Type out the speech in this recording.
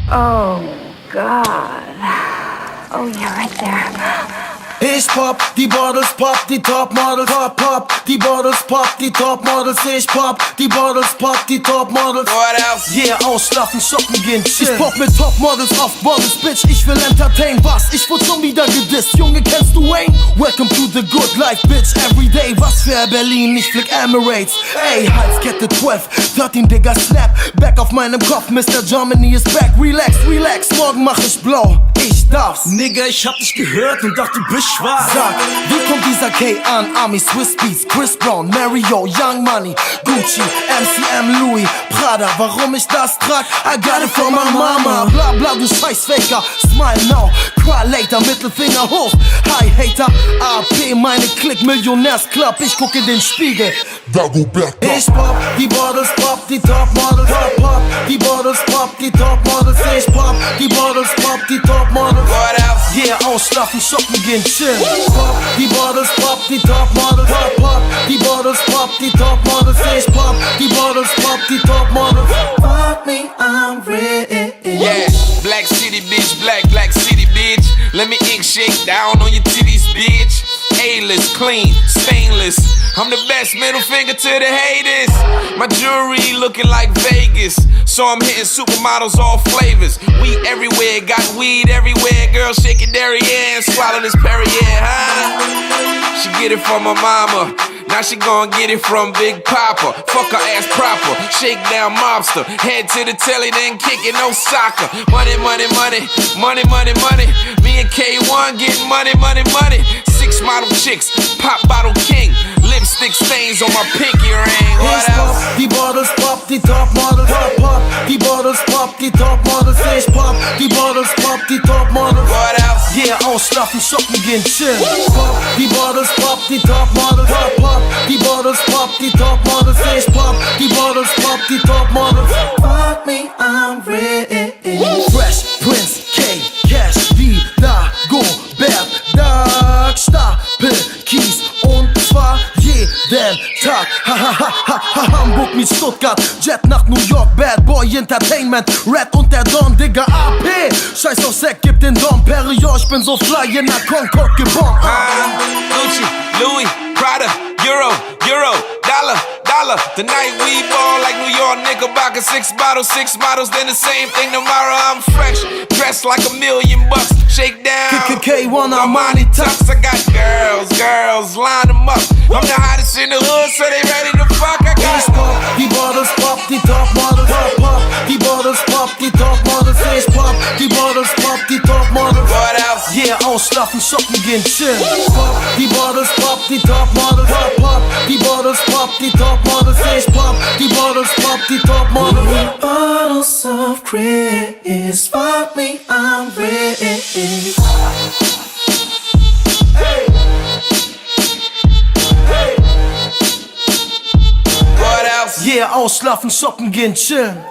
Oh, God. Oh, yeah, right there. Ich pop, die Bottles pop, die Topmodels pop, pop, die Bottles pop, die Topmodels. Ich pop, die Bottles pop, die Topmodels. What else? Yeah, ausschlafen, shoppen gehen, chill. Ich pop mit Topmodels auf Bottles, bitch, ich will entertain. Was? Ich wurde schon wieder gedisst, Junge, kennst du Wayne? Welcome to the good life, bitch, everyday. Was für Berlin, ich flieg Emirates. Ey, Halskette 12, 13, Digga, Snap. Back auf meinem Kopf, Mr. Germany is back. Relax, relax, morgen mach ich blau. Ich darf's. Nigga, ich hab dich gehört und dachte, du bist schwarz. Sag, wie kommt dieser K an? Army, Swiss Beats, Chris Brown, Mario, Young Money, Gucci, MCM, Louis, Prada. Warum ich das trag? I got it from my mama. Bla bla, du scheiß Faker. Smile now, cry later, Mittelfinger hoch. Hi Hater, AP, meine Klick, Millionärsclub. Ich guck in den Spiegel. Ich pop, die Bottles pop, die Topmodels pop, pop, die Bottles pop, die Topmodels. Ich pop, die Bottles pop, die Topmodels. What else? Yeah, ausschlafen, shoppen gehen, chill. Pop, die Bottles pop, die Topmodels pop, pop, die Bottles pop, die Topmodels. Ich pop, die Bottles pop, die Topmodels. Fuck me, I'm ready. Yeah, Black City bitch, black city bitch. Let me ink shake down on your titties, bitch. A-list, clean, stainless. I'm the best, middle finger to the haters. My jewelry looking like Vegas, so I'm hitting supermodels, all flavors. Weed everywhere, got weed everywhere. Girl shaking Derriere and swallow this Perrier, huh? She get it from her mama, now she gon' get it from Big Papa. Fuck her ass proper, shake down mobster. Head to the telly, then kick it, no soccer. Money, money, money, money, money, money. Me and K1 getting money, money, money. 6 model chicks, pop bottle king. Lipstick stains on my pinky ring. What else? Die Bottles pop, die Topmodels pop, pop, die Bottles pop, die Topmodels. Ich pop, die Bottles pop, die Topmodels. What else? Yeah, ausschlafen, shoppen gehen, chill. Pop, die Bottles pop, die Topmodels pop, pop, die Bottles pop, die Topmodels. Ich pop, die Bottles pop, die Topmodels. Fuck me, I'm ready. Fresh Prince K, Cash, wieder Gobert, Dark, Stapel, Kies und zwar jeden Tag. Hamburg mit Stuttgart, Jet nach New York, Bad Boy Entertainment, Red und der Don, Digga, AP. Scheiß auf Sekt, gib den Dom Perignon, ich bin so fly in der Concorde geboren. Gucci, Louis, Prada, Euro, dollar. Tonight we ball like New York, Knickerbocker. 6 models, then the same thing tomorrow. I'm fresh, dressed like $1 million. Shake down, K1 Armani tux. I got girls, line them up. I'm the hottest in the hood, so they ready to fuck. I got Ich pop, die Bottles pop, die Topmodels pop, pop, die Bottles pop, die Topmodels. Ich pop, die Bottles pop, die Topmodels. What else? Yeah, ausschlafen, shoppen gehen, chill. Pop, die Bottles pop, die Topmodels pop, pop, die Bottles pop, die Topmodels. Ich pop, die Bottles pop, die Topmodels. Bottles of Chris, fuck me, I'm ready. What else? Yeah, ausschlafen, shoppen gehen, chillen.